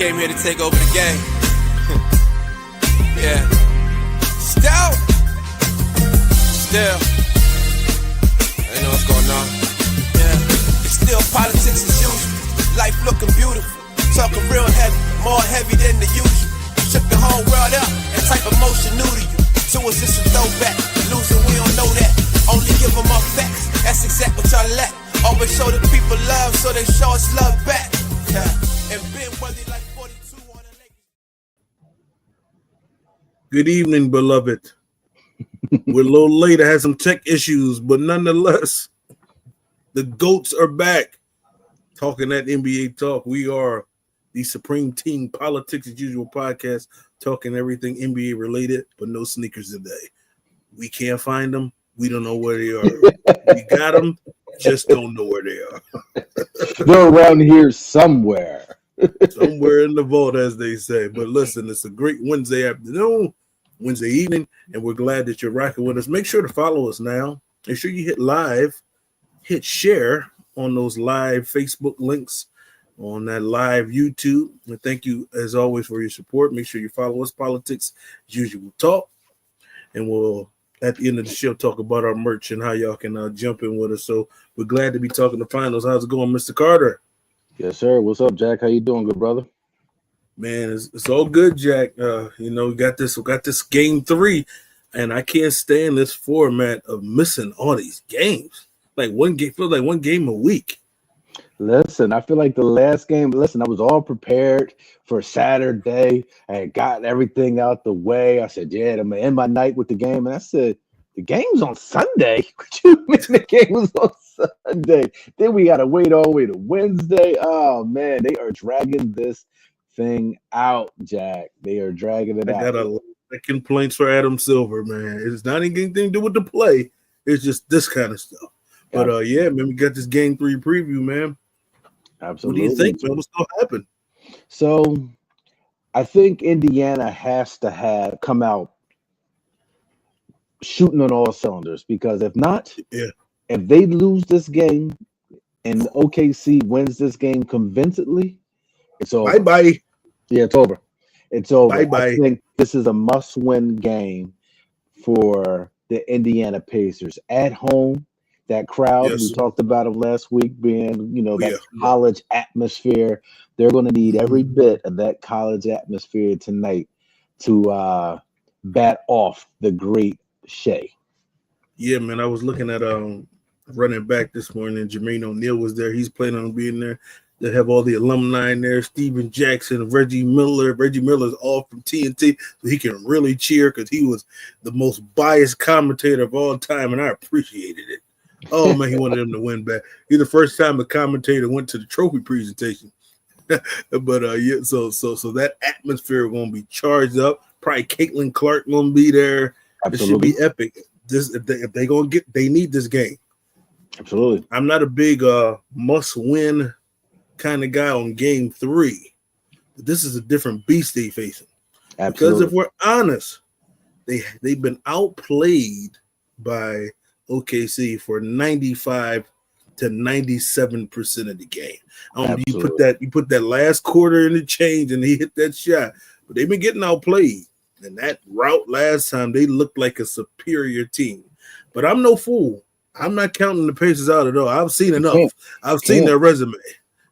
Came here to take over the game. Yeah. Still. I know what's going on. Yeah. It's still politics as usual. Life looking beautiful. Talking real heavy. More heavy than the usual. Shook the whole world up. That type of motion new to you. To us it's a throwback. Losing we don't know that. Only give them our facts. That's exactly what y'all lack. Always show the people love so they show us love back. Yeah. And been worthy like 42 on the Lakers. Good evening, beloved. We're a little late. I had some tech issues, but nonetheless, the GOATs are back. Talking that NBA talk. We are the Supreme Team Politics as Usual podcast, talking everything NBA related, but no sneakers today. We can't find them. We don't know where they are. We got them, just don't know where they are. They're around here somewhere. Somewhere in the vault, as they say. But listen, it's a great Wednesday afternoon, Wednesday evening, and we're glad that you're rocking with us. Make sure to follow us now. Make sure you hit live, hit share on those live Facebook links, on that live YouTube. And thank you, as always, for your support. Make sure you follow us, Politics as Usual Talk. And we'll, at the end of the show, talk about our merch and how y'all can jump in with us. So we're glad to be talking to finals. How's it going, Mr. Carter? Yes, sir. What's up, Jack? How you doing, good brother? Man, it's all good, Jack. We got this game 3, and I can't stand this format of missing all these games. Like one game, feels like one game a week. Listen, I feel like the last game. Listen, I was all prepared for Saturday. I had gotten everything out the way. I said, "Yeah, I'm gonna end my night with the game." And I said, "The game's on Sunday." What you mean the game was on Sunday? Then we gotta wait all the way to Wednesday. Oh man, they are dragging this thing out, Jack. They are dragging it out. I got a lot of complaints for Adam Silver, man. It's not anything to do with the play. It's just this kind of stuff. But yeah, man, we got this game 3 preview, man. Absolutely. What do you think, man? What's gonna happen? So I think Indiana has to come out shooting on all cylinders, because if not, if they lose this game and OKC wins this game convincingly, it's over. Bye-bye. Yeah, it's over. It's over. Bye-bye. I think this is a must-win game for the Indiana Pacers at home. That crowd, we talked about them last week, being, that college atmosphere. They're going to need every bit of that college atmosphere tonight to bat off the great Shea. Yeah, man, I was looking at running back this morning. Jermaine O'Neal was there. He's planning on being there. They have all the alumni in there, Steven Jackson, Reggie Miller. Reggie Miller's all from TNT, so he can really cheer because he was the most biased commentator of all time, and I appreciated it. Oh man, he wanted them to win back. He's the first time a commentator went to the trophy presentation. But so that atmosphere is gonna be charged up. Probably Caitlin Clark gonna be there. Absolutely. It should be epic. If they gonna they need this game. Absolutely. I'm not a big must win kind of guy on game 3. But this is a different beast they facing. Absolutely. Because if we're honest, they've been outplayed by OKC for 95 to 97% of the game. You put that last quarter in the change and he hit that shot, but they've been getting outplayed. And that route last time, they looked like a superior team. But I'm no fool. I'm not counting the Pacers out at all. I've seen enough. I've seen their resume.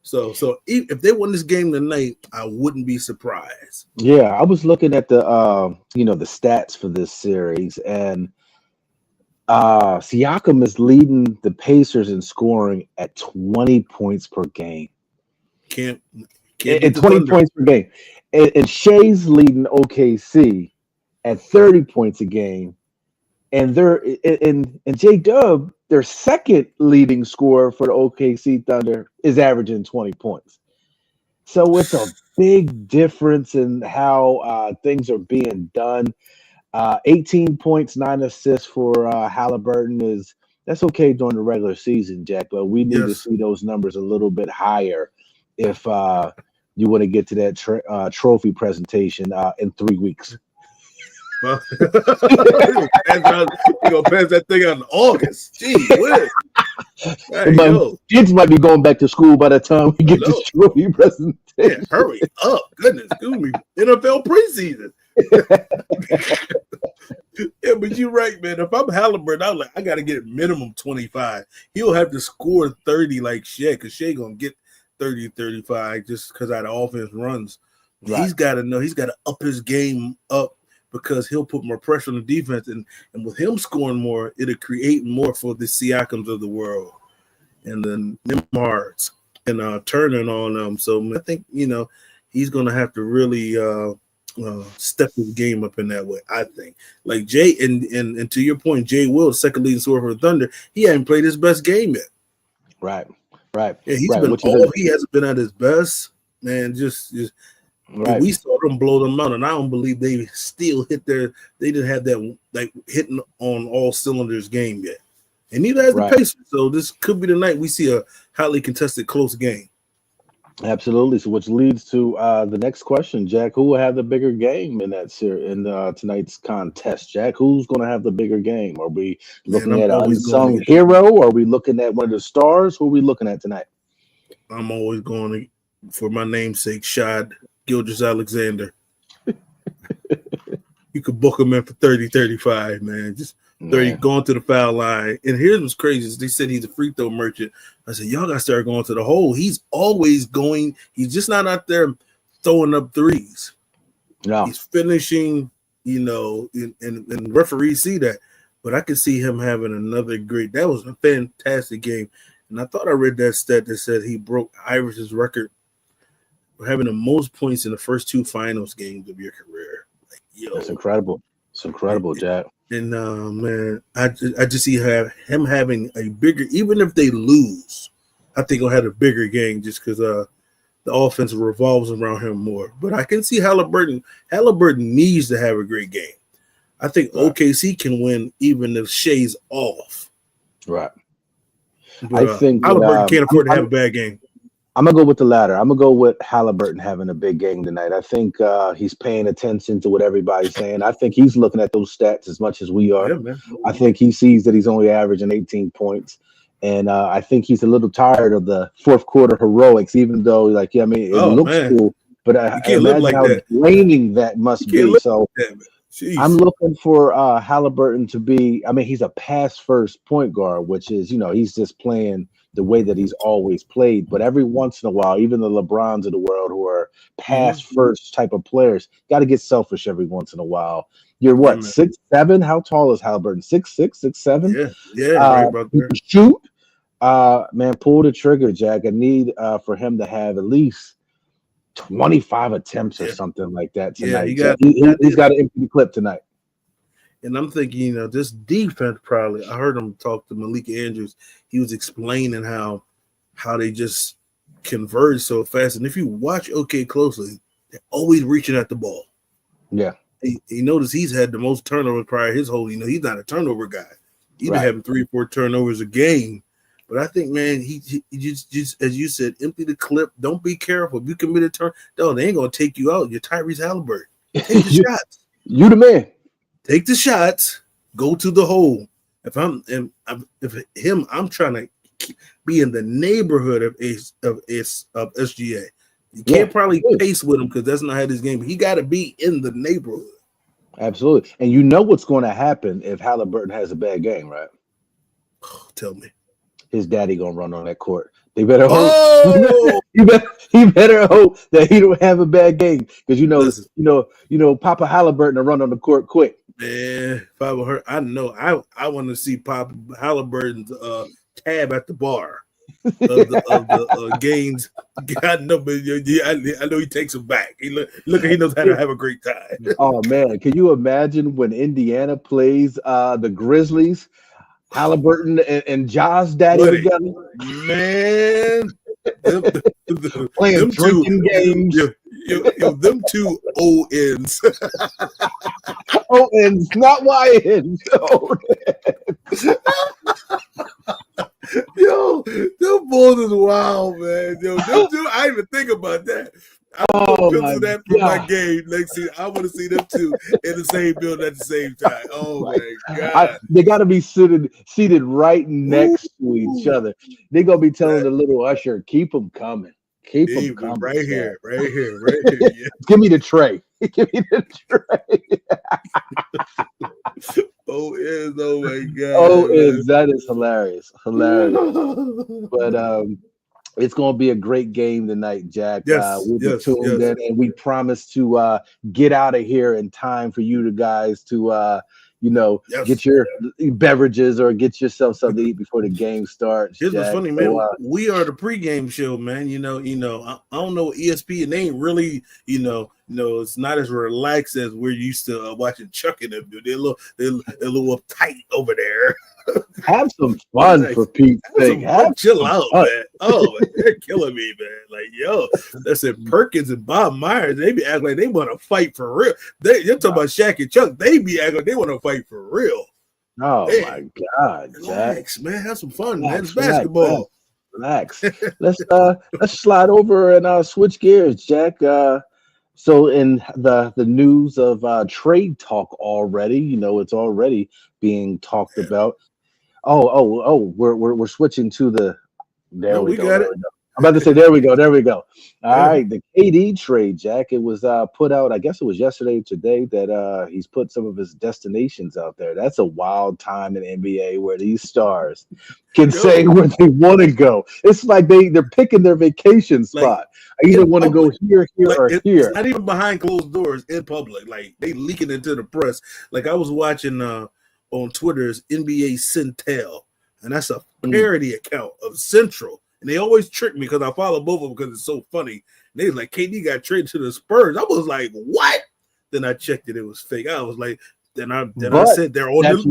So if they won this game tonight, I wouldn't be surprised. Yeah, I was looking at the the stats for this series, and Siakam is leading the Pacers in scoring at 20 points per game. Can't 20 points per game. And Shea's leading OKC at 30 points a game. And J-Dub, their second leading scorer for the OKC Thunder, is averaging 20 points. So it's a big difference in how things are being done. 18 points, 9 assists for Halliburton that's okay during the regular season, Jack, but we need to see those numbers a little bit higher if you want to get to that trophy presentation in 3 weeks. Well, you're gonna pass that thing out in August. Gee whiz. Hey, kids might be going back to school by the time we get to trophy presentation. Yeah, hurry up. Goodness, excuse me. NFL preseason. Yeah, but you're right, man. If I'm Halliburton, I'm like, I got to get minimum 25. He'll have to score 30 like Shea, because Shea going to get 30, 35 just because how the offense runs. Right. He's got to know. He's got to up his game up, because he'll put more pressure on the defense. And with him scoring more, it'll create more for the Siakams of the world and the Nimhards and turning on them. So I think, he's going to have to really step his game up in that way. I think, like Jay, and to your point, Jay Will, second leading scorer for the Thunder, he hasn't played his best game yet. Right. Yeah, he hasn't been at his best, man. Just right. We saw them blow them out, and I don't believe they still they didn't have that like hitting on all cylinders game yet. And neither has the Pacers. So this could be the night we see a highly contested, close game. Absolutely. So, which leads to the next question, Jack. Who will have the bigger game in that series in tonight's contest? Jack, who's going to have the bigger game? Are we looking at an unsung hero? Or are we looking at one of the stars? Who are we looking at tonight? I'm always going for my namesake, Shad Gilgeous-Alexander. You could book him in for 30, 35, man. Just 30 going to the foul line. And here's what's crazy is they said he's a free throw merchant. I said, y'all got to start going to the hole. He's always going. He's just not out there throwing up threes. No. He's finishing, and referees see that. But I could see him having another great. That was a fantastic game. And I thought I read that stat that said he broke Irish's record for having the most points in the first two finals games of your career. Like, that's incredible. It's incredible, Jack. And man, I just see him having a bigger, even if they lose, I think he'll have a bigger game just because the offense revolves around him more. But I can see Halliburton. Halliburton needs to have a great game. I think OKC can win even if Shea's off. Right. But, I think Halliburton can't afford to have a bad game. I'm going to go with the latter. I'm going to go with Halliburton having a big game tonight. I think he's paying attention to what everybody's saying. I think he's looking at those stats as much as we are. Yeah, I think he sees that he's only averaging 18 points. And I think he's a little tired of the fourth quarter heroics, even though, it looks cool. But I can't live like that. Draining that must be. So I'm looking for Halliburton to be, he's a pass-first point guard, which is, he's just playing the way that he's always played. But every once in a while, even the LeBrons of the world who are pass-first type of players, got to get selfish every once in a while. You're what, 6'7"? How tall is Halliburton? 6'6", 6'7"? Yeah, right about there. Shoot. Man, pull the trigger, Jack. I need for him to have at least 25 attempts or something like that tonight. He's got an empty clip tonight. And I'm thinking, this defense probably. I heard him talk to Malik Andrews. He was explaining how they just converge so fast. And if you watch OK closely, they're always reaching at the ball. Yeah. He noticed he's had the most turnovers prior his whole. He's not a turnover guy. He's been having 3 or 4 turnovers a game. But I think, man, he just as you said, empty the clip. Don't be careful. If you commit a turn, no, they ain't gonna take you out. You're Tyrese Halliburton. Take the shots. You the man. Take the shots. Go to the hole. If I'm trying to be in the neighborhood of SGA. You can't probably pace with him because that's not how this game. He got to be in the neighborhood. Absolutely, and you know what's going to happen if Halliburton has a bad game, right? Tell me. His daddy gonna run on that court. They better hope. He better hope that he don't have a bad game because Papa Halliburton to run on the court quick. Man, if I were her, I know I want to see Papa Halliburton's tab at the bar of the games. God no, but I know he takes them back. He knows how to have a great time. Oh man, can you imagine when Indiana plays the Grizzlies? Halliburton and Ja's daddy together, man. Playing them drinking games. Them two O-Ns. O-Ns, not Y-Ns. Yo, them boys is wild, man. Yo, them two, I didn't even think about that. I'm gonna pencil that for my game next season. I want to see them two in the same building at the same time. Oh my God. They got to be seated right next to each other. They're gonna be telling the little usher, "Keep them coming, keep them coming." Right here. Yeah. Give me the tray. Give me the tray. Oh my God. That is hilarious. But it's going to be a great game tonight, Jack. We'll be tuned in, and we promise to get out of here in time for you guys to, get your beverages or get yourself something to eat before the game starts. Here's what's funny, man. We are the pregame show, man. I don't know ESPN. They ain't really, it's not as relaxed as we're used to watching Chuck and them do. They're a little uptight over there. Have some fun for Pete's sake. Chill out, man. Oh, they're killing me, man. Like, yo, that's it. Perkins and Bob Myers, they be acting like they want to fight for real. You're talking about Shaq and Chuck. They be acting like they want to fight for real. Oh, man. My God, relax, Jack. man. Have some fun, man. It's basketball. Relax. Let's slide over and switch gears, Jack. So in the news of trade talk already, it's already being talked about. We're switching to the. There we go. I'm about to say, there we go. All right, the KD trade, Jack. It was put out, I guess it was yesterday or today, that he's put some of his destinations out there. That's a wild time in NBA where these stars can say where they want to go. It's like they're picking their vacation spot. I either want to go here, or here. It's not even behind closed doors in public. Like, they leaking into the press. Like, I was watching on Twitter's NBA Centel, and that's a parody account of Central. And they always trick me because I follow both of them because it's so funny. And they was like, KD got traded to the Spurs. I was like, what? Then I checked it was fake. I was like, then I said they're on the list.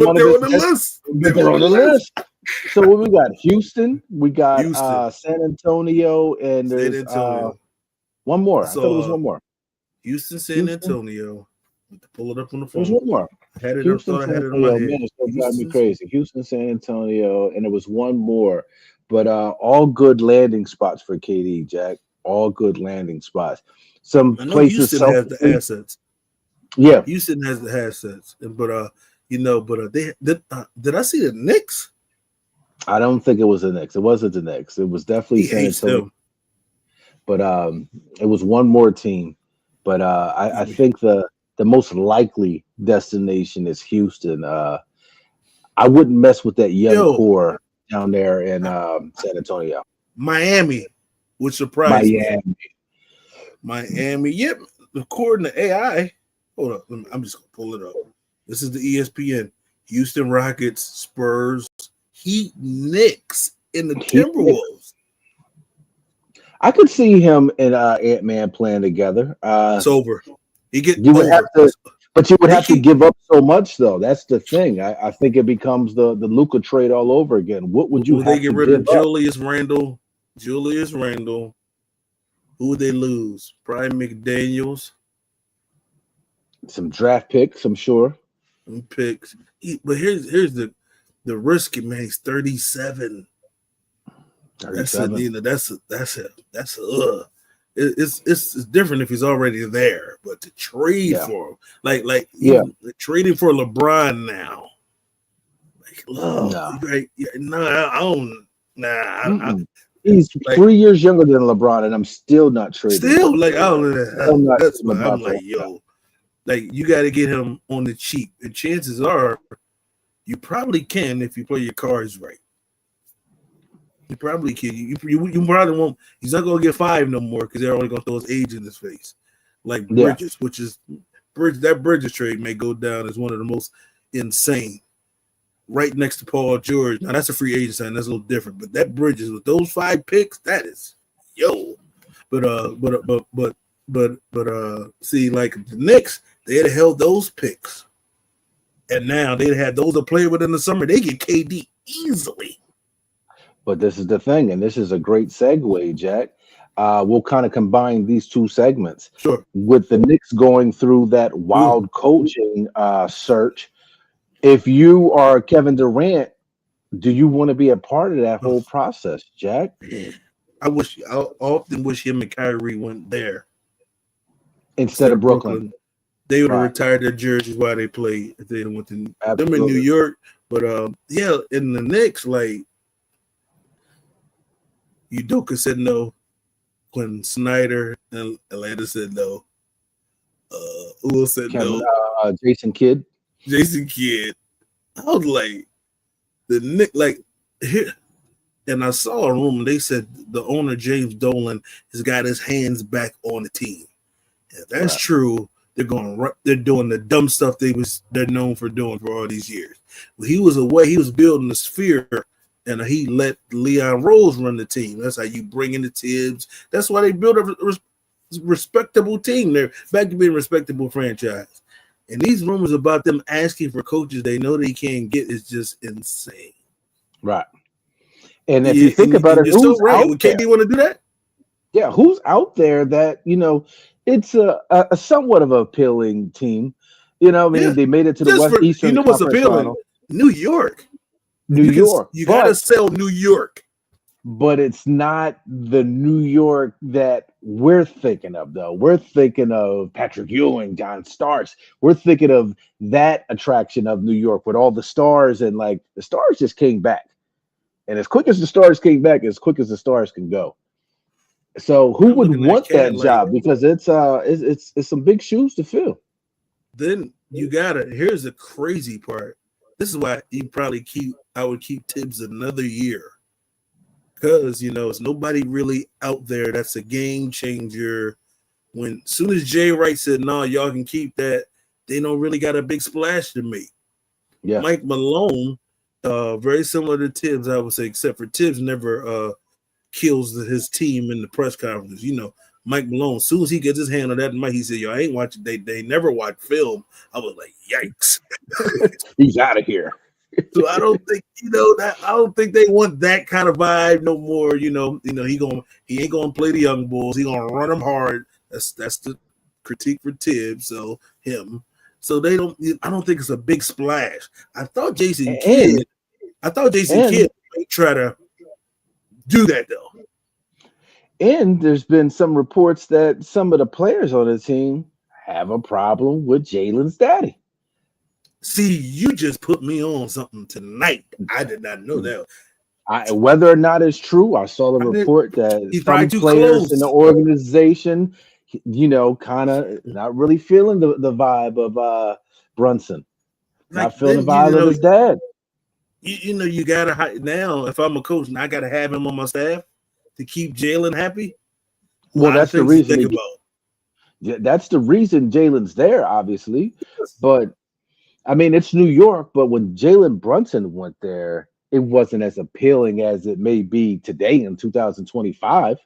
They're on the list. So what we got? Houston. We got San Antonio, and there's one more. I thought it was one more. Houston, San Antonio. Pull it up on the phone. There's one more. I had it up, thought I had it on my head. Man, it's going to drive me crazy. Houston, San Antonio, and it was one more. But all good landing spots for KD, Jack. All good landing spots. Some places Houston has the assets. Yeah, Houston has the assets. But they did I see the Knicks? I don't think it was the Knicks. It wasn't the Knicks. It was definitely San Antonio. But it was one more team. But I think the most likely destination is Houston. I wouldn't mess with that young core down there in San Antonio. Miami would surprise me. Miami. Yep. According to AI, hold on. I'm just going to pull it up. This is the ESPN. Houston Rockets, Spurs, Heat, Knicks, and the Timberwolves. I could see him and Ant-Man playing together. It's over. But you would have to give up so much, though. That's the thing. I think it becomes the Luka trade all over again. What would you have they get rid of Julius Randle? Who would they lose? Brian McDaniels. Some draft picks, I'm sure. Some picks. But here's the risky, man. He's 37. 37. It's different if he's already there, but to trade for him, like trading for LeBron now, He's 3 years younger than LeBron, and I'm still not trading. Still, you got to get him on the cheap, and chances are, you probably can if you play your cards right. You probably can. You probably won't. He's not going to get 5 no more because they're only going to throw his age in his face. Like Bridges, that Bridges trade may go down as one of the most insane. Right next to Paul George. Now that's a free agent sign. That's a little different. But that Bridges with those 5 picks, that is But see, like the Knicks, they'd have held those picks, and now they'd had those to play with in the summer. They get KD easily. But this is the thing, and this is a great segue, Jack. We'll kind of combine these two segments. Sure. With the Knicks going through that wild coaching search, if you are Kevin Durant, do you want to be a part of that whole process, Jack? I often wish him and Kyrie went there. instead of Brooklyn. They would have retired their jerseys while they played if they went to them in New York. But in the Knicks, like Udoka said no. When Snyder and Atlanta said no. Who said no? Jason Kidd. Jason Kidd. I was like, the Knicks, like here, and I saw a rumor. They said the owner James Dolan has got his hands back on the team. If that's true, they're doing the dumb stuff they're known for doing for all these years. When he was away, he was building the sphere, and he let Leon Rose run the team. That's how you bring in the Tibbs. That's why they built a respectable team. They're back to being a respectable franchise. And these rumors about them asking for coaches they know they can't get is just insane. Right. And if you think about it, who's right? Would KD want to do that? Yeah, who's out there that, it's a somewhat of an appealing team. They made it to the Eastern. You know what's appealing? Final. New York. New York. You got to sell New York. But it's not the New York that we're thinking of, though. We're thinking of Patrick Ewing, John Starks. We're thinking of that attraction of New York with all the stars, and like the stars just came back. And as quick as the stars came back, as quick as the stars can go. So who would want that job? Because it's some big shoes to fill. Then here's the crazy part. This is why I would keep Tibbs another year. Because, it's nobody really out there that's a game changer. As soon as Jay Wright said, no, y'all can keep that, they don't really got a big splash to make. Yeah. Mike Malone, very similar to Tibbs, I would say, except for Tibbs never kills his team in the press conference. Mike Malone, as soon as he gets his hand on that mic, he said, yo, I ain't watching, they never watch film. I was like, yikes. He's out of here. So I don't think I don't think they want that kind of vibe no more. He ain't gonna play the young bulls. He gonna run them hard. That's the critique for Tibbs. So him. So I don't think it's a big splash. I thought Jason Kidd may try to do that though. And there's been some reports that some of the players on the team have a problem with Jalen's daddy. See, you just put me on something tonight. I did not know that. Whether or not it's true, I saw the report that some players in the organization, kind of not really feeling the vibe of Brunson. Not feeling the vibe of his dad. You gotta now. If I'm a coach, I gotta have him on my staff to keep Jalen happy. Well, that's the reason. That's the reason Jalen's there, obviously, but. I mean, it's New York, but when Jalen Brunson went there, it wasn't as appealing as it may be today in 2025.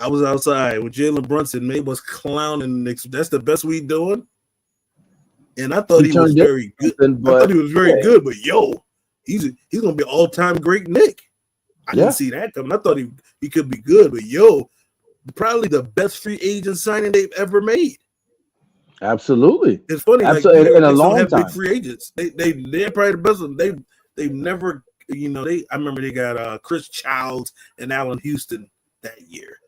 I was outside with Jalen Brunson. Maybe was clowning. That's the best we doing. And I thought he was very good. I thought he was very good, but he's gonna be an all-time great Knick. I didn't see that coming. I thought he could be good, but probably the best free agent signing they've ever made. Absolutely, it's funny. Absolutely. Like, in a long time, big free agents. They're probably the best one. They've never. I remember they got Chris Childs and Allen Houston that year.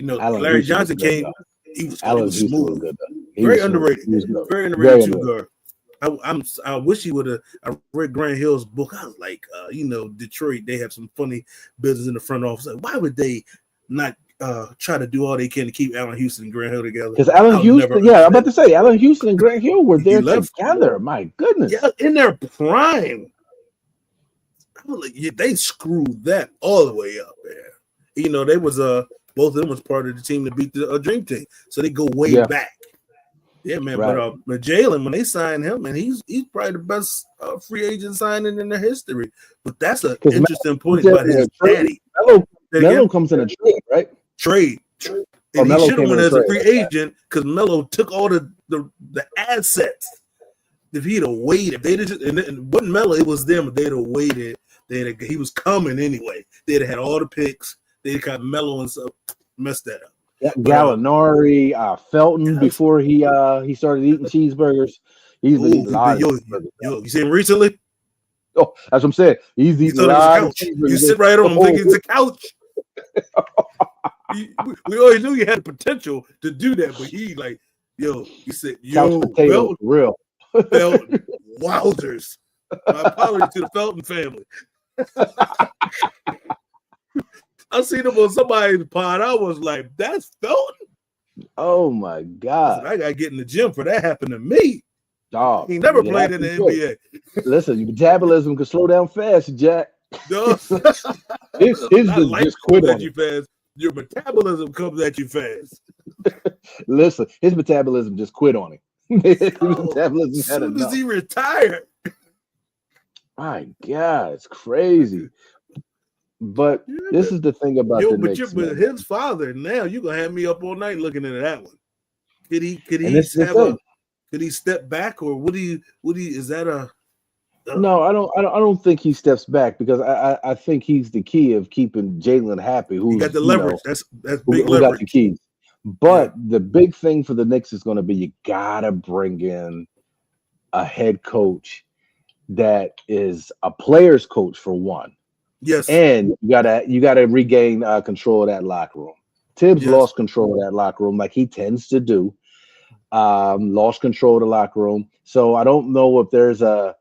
Larry Johnson came. He was smooth. Very underrated. Very underrated two guard. I wish he would have. I read Grant Hill's book. I was like, Detroit. They have some funny business in the front office. Like, why would they not? Try to do all they can to keep Allen Houston and Grant Hill together. Because Allen Houston, I'm about to say, Allen Houston and Grant Hill were there together. My goodness. Yeah, in their prime. They screwed that all the way up, man. They was both of them was part of the team to beat the Dream Team. So they go way back. Yeah, man. Right. But Jalen, when they signed him, and he's probably the best free agent signing in their history. But that's an interesting point about his daddy. Melo comes in a trade, right? Trade. And he should have went as a free agent because Melo took all the assets. If he'd have waited, they just and it wasn't Melo, it was them. They'd have waited. He was coming anyway. They'd have had all the picks. They'd got Melo and stuff. Messed that up. Yeah, Gallinari, Felton before he started eating cheeseburgers. He's eating a lot. You seen him recently? Oh, that's what I'm saying. He's eating a lot of cheeseburgers. You sit right on him thinking it's a couch. We always knew he had the potential to do that, but he Yo, he said, Couch yo, potato, real. Felton, wowzers. My apologies to the Felton family. I seen him on somebody's pod. I was like, that's Felton? Oh my God. I gotta get in the gym for that happened to me. Dog. He never played in the NBA. Listen, your metabolism can slow down fast, Jack. No. his just quit on you fast. Your metabolism comes at you fast. Listen, his metabolism just quit on him. Metabolism as soon as he retired. My God, it's crazy. But this is the thing about the Knicks. But his father, now you're gonna have me up all night looking into that one. Could he step back, or would he is that a No, I don't think he steps back, because I think he's the key of keeping Jalen happy. Who's got the leverage. That's big who leverage. Got the keys. But the big thing for the Knicks is going to be, you gotta bring in a head coach that is a player's coach, for one. Yes, and you gotta regain control of that locker room. Tibbs lost control of that locker room, like he tends to do. Lost control of the locker room. So I don't know if there's a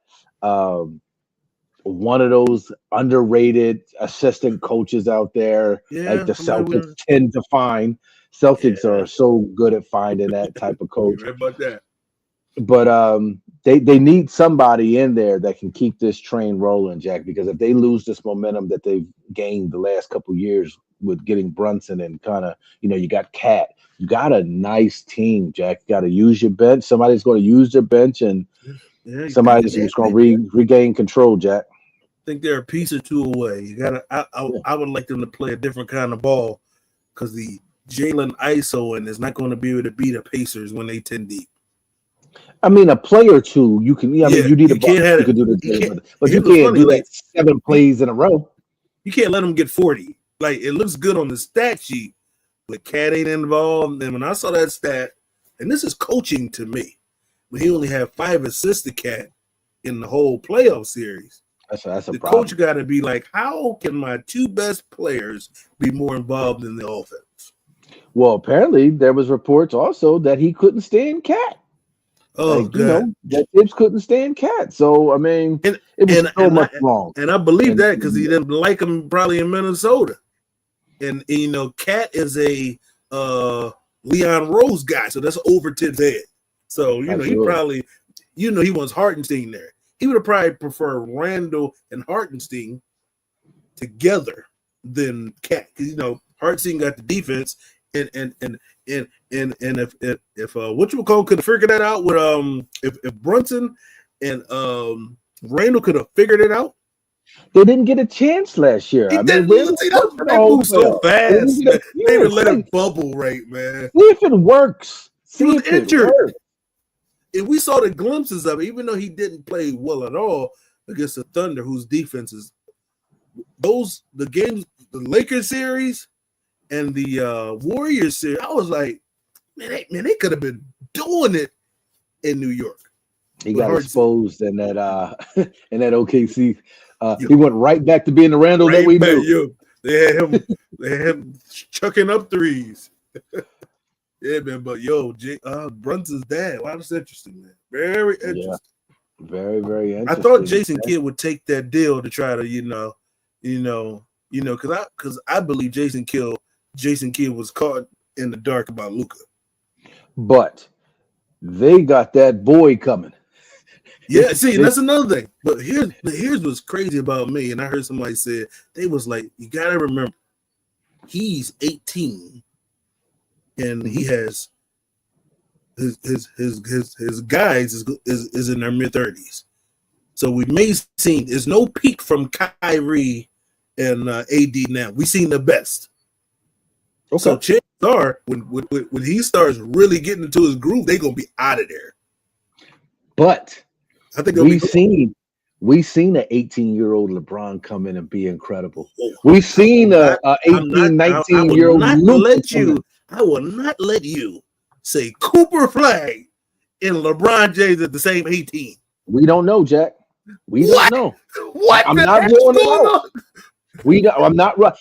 one of those underrated assistant coaches out there, like the Celtics tend to find. Celtics are so good at finding that type of coach. Right about that. But they need somebody in there that can keep this train rolling, Jack, because if they lose this momentum that they've gained the last couple of years with getting Brunson and kind of, you got Cat, you got a nice team, Jack. You got to use your bench. Somebody's going to use their bench, and somebody's just going to regain control, Jack. I think they're a piece or two away. You got to. I would like them to play a different kind of ball, because the Jalen ISO and is not going to be able to beat the Pacers when they 10 deep. I mean, a play or two, you can. I mean, you need a ball. You can do the, but you can't do that 7 plays in a row. You can't let them get 40. Like, it looks good on the stat sheet, but Cat ain't involved. And when I saw that stat, and this is coaching to me, but he only had 5 assists to Cat in the whole playoff series. That's a the problem. Coach got to be like, how can my 2 best players be more involved in the offense? Well, apparently there was reports also that he couldn't stand Cat. Oh, God. That Tibbs couldn't stand Cat. So, I mean, it was so much wrong. And I believe that because he didn't like him probably in Minnesota. And Cat is a Leon Rose guy, so that's over Tibbs' head. So, he probably, he wants Hartenstein there. He would have probably preferred Randall and Hartenstein together than Cat. Because, Hartenstein got the defense, and if what you would call could have figured that out with if Brunson and Randall could have figured it out. They didn't get a chance last year. They moved so fast. They didn't let it bubble right, man. See if it works. He was injured. And we saw the glimpses of it, even though he didn't play well at all against the Thunder, whose defense is the games, the Lakers series and the Warriors series. I was like, man, they could have been doing it in New York. He got exposed in that OKC. He went right back to being the Randall that we knew. They had him chucking up threes. Yeah, man. But Brunson's dad. Wow, that's interesting, man. Very interesting. Yeah. Very, very interesting. I thought Jason Kidd would take that deal to try to, because I believe Jason Kidd was caught in the dark about Luka. But they got that boy coming. Yeah, see, that's another thing. But here's what's crazy about me, and I heard somebody say they was like, you gotta remember, he's 18, and he has his guys is in their mid-30s. So we may see there's no peak from Kyrie and AD now. We seen the best. Okay. So chances are when he starts really getting into his groove, they're gonna be out of there. But I think we've seen an 18-year-old LeBron come in and be incredible. We've seen a 18, 19-year-old. I will not let you say Cooper Flag and LeBron James at the same 18. We don't know, Jack. We don't know. What? I'm not going on.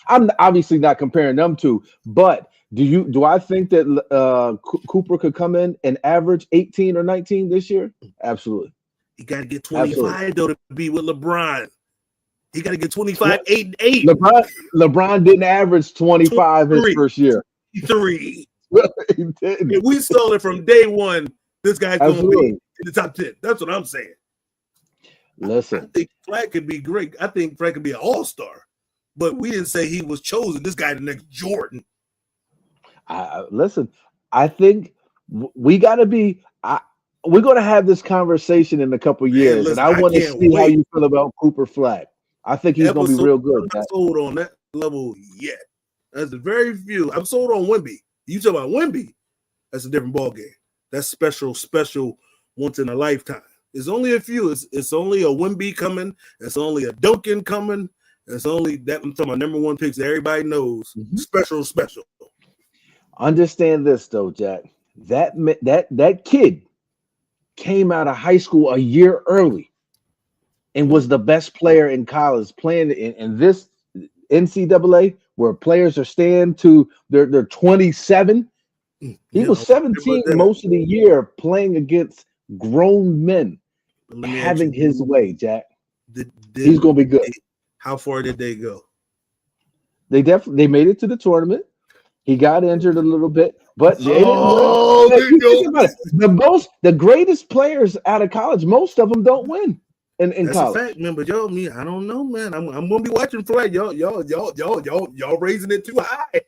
I'm obviously not comparing them two, but Do I think that Cooper could come in and average 18 or 19 this year? Absolutely. He got to get 25 though to be with LeBron. He got to get 25, 8 and 8. LeBron didn't average 25 his first year. 3. He didn't. If we saw it from day one, this guy's going to be in the top 10. That's what I'm saying. Listen, I think Flag could be great. I think Flag could be an all-star. But we didn't say he was chosen. This guy, the next Jordan. Listen, I think we got to be. We're going to have this conversation in a couple years, and I want to see how you feel about Cooper Flag. I think he's going to be real good. I'm not sold on that level yet. That's very few. I'm sold on Wemby. You talk about Wemby, that's a different ballgame. That's special, once in a lifetime. It's only a few. It's only a Wemby coming. It's only a Duncan coming. It's only that I'm talking about number one picks that everybody knows. Mm-hmm. Special. Understand this though, Jack. That kid came out of high school a year early and was the best player in college playing in this NCAA where players are staying to they're 27. He was 17 most of the year playing against grown men, having his way, Jack. He's going to be good. How far did they go? They made it to the tournament. He got injured a little bit, but think about it. The greatest players out of college, most of them don't win in That's college. A fact, man. But I don't know, man. I'm gonna be watching for that. Y'all raising it too high.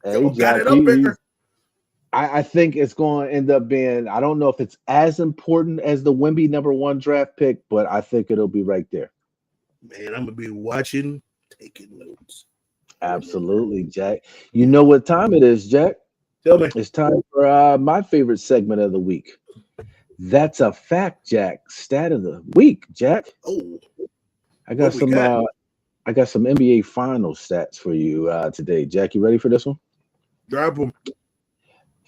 Y'all got it up there. I think it's going to end up being. I don't know if it's as important as the Wemby number 1 draft pick, but I think it'll be right there. Man, I'm gonna be watching, taking notes. Absolutely, Jack. You know what time it is, Jack? Tell me. It's time for my favorite segment of the week. That's a fact, Jack. Stat of the week, Jack. Oh, I got some NBA Finals stats for you today, Jack. You ready for this one? Drop them.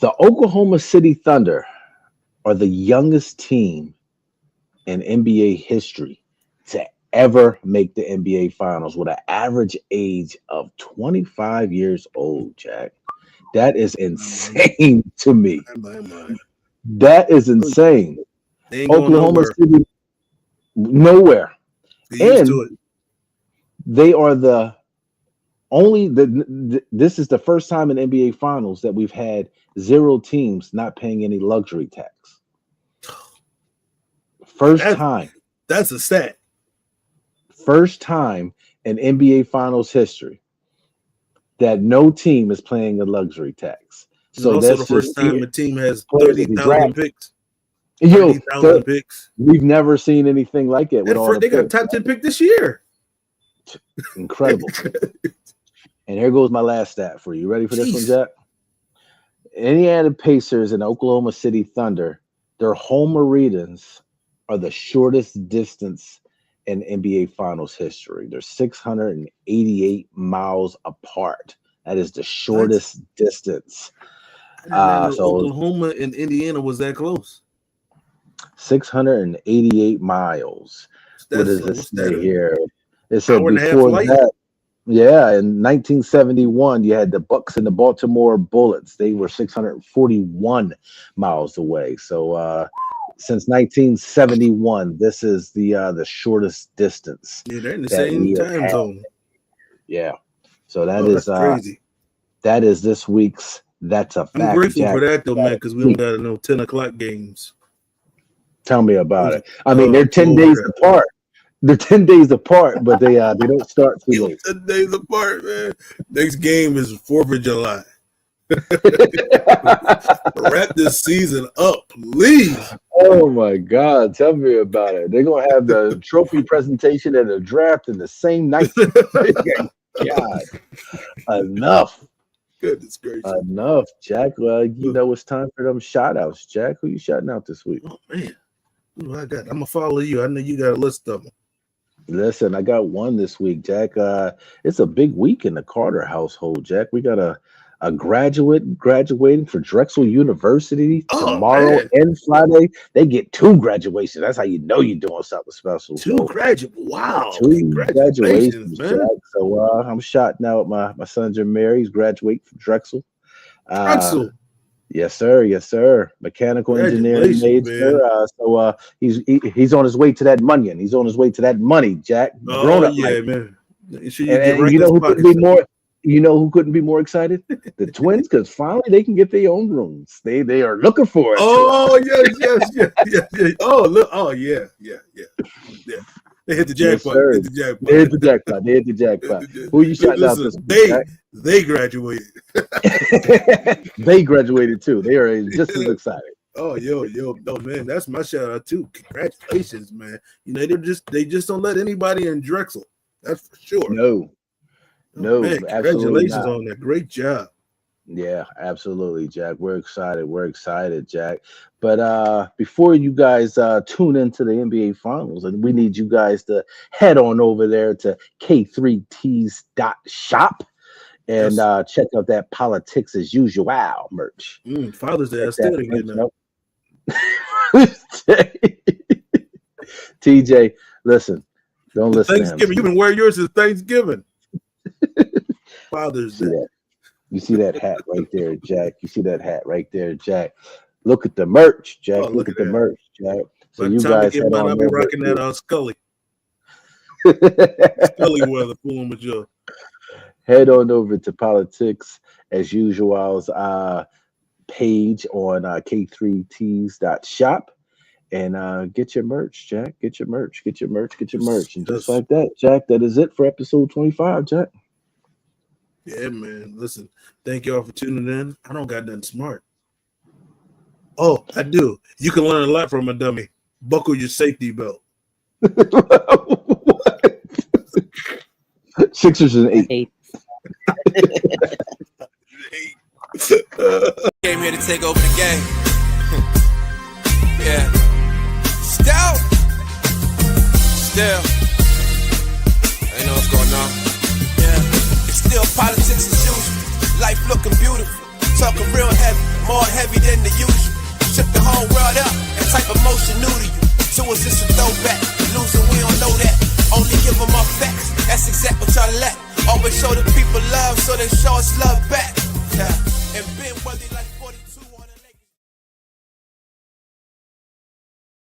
The Oklahoma City Thunder are the youngest team in NBA history to ever make the NBA Finals with an average age of 25 years old, Jack. That is insane to me. That is insane. Oklahoma City, nowhere. And they are the only this is the first time in NBA Finals that we've had 0 teams not paying any luxury tax. First time. That's a stat. First time in NBA Finals history that no team is playing a luxury tax. So that's the first time a team has 30,000 picks. 30,000 picks. We've never seen anything like it. They got a top 10 pick this year. Incredible. And here goes my last stat for you. Ready for this one, Jack? Indiana Pacers and Oklahoma City Thunder, their home arenas are the shortest distance in NBA Finals history. They're 688 miles apart. That is the shortest distance. So Oklahoma and Indiana was that close. 688 miles. What does it say here? It said before that. Yeah, in 1971, you had the Bucks and the Baltimore Bullets. They were 641 miles away. So since 1971, this is the shortest distance. Yeah, they're in the same time zone. Yeah. So that is crazy. That is this week's That's a Fact. I'm grateful for that, though, man, because we don't got to know 10 o'clock games. Tell me about it. I mean, they're 10 days apart. They're 10 days apart, but they don't start too late. 10 days apart, man. Next game is 4th of July. Wrap this season up, please. Oh my God, tell me about it. They're gonna have the trophy presentation and the draft in the same night. God, enough. Goodness gracious. Enough, Jack. Well, you know it's time for them shout outs, Jack. Who you shouting out this week? Oh man. Ooh, I'm gonna follow you. I know you got a list of them. Listen, I got one this week, Jack. It's a big week in the Carter household, Jack. We got a graduate graduating for Drexel University tomorrow and Friday. They get 2 graduations. That's how you know you're doing something special. 2 graduates. Wow. 2 graduations, man. Jack. So I'm shouting out my son Jameer. He's graduating from Drexel. Pretzel. Yes, sir. Yes, sir. Mechanical engineering major. So he's on his way to that money. He's on his way to that money, Jack. Oh yeah, man. And you know who couldn't be more? You know who couldn't be more excited? The Twins, because finally they can get their own rooms. They are looking for it. Oh yes. Oh look. Oh yeah. They hit the jackpot. Yes, they hit the jackpot. Who you shouting out this week, Jack? They graduated. They graduated too. They are just as excited. Oh man, that's my shout out too. Congratulations, man. You know they just don't let anybody in Drexel. That's for sure. No, man, congratulations on that. Great job. Yeah, absolutely, Jack. We're excited, Jack. But before you guys tune into the NBA Finals, and we need you guys to head on over there to k3tees.shop and check out that Politics as Usual merch. Father's Day, I still didn't get that. TJ, listen, don't listen. Thanksgiving, you've been wearing yours since Thanksgiving. Father's Day. You see that hat right there, Jack. Look at the merch, Jack. Look at the merch, Jack. So you guys head on. I'll be rocking that on Scully. Scully weather, fooling with you. Head on over to Politics as Usual's page on k3tees.shop and get your merch, Jack. Get your merch. And just like that, Jack, that is it for episode 25, Jack. Yeah, man. Listen, thank y'all for tuning in. I don't got nothing smart. Oh, I do. You can learn a lot from a dummy. Buckle your safety belt. What? Sixers and 8. Came here to take over the game. Yeah. Still. I know what's going on. Still politics as usual. Life looking beautiful. Talking real heavy, more heavy than the usual. Shook the whole world up. That type of motion new to you. So it's just a throwback. Losing, we don't know that. Only give them our facts. That's exactly what y'all lack. Always show the people love, so they show us love back. Yeah. And been worthy like 42.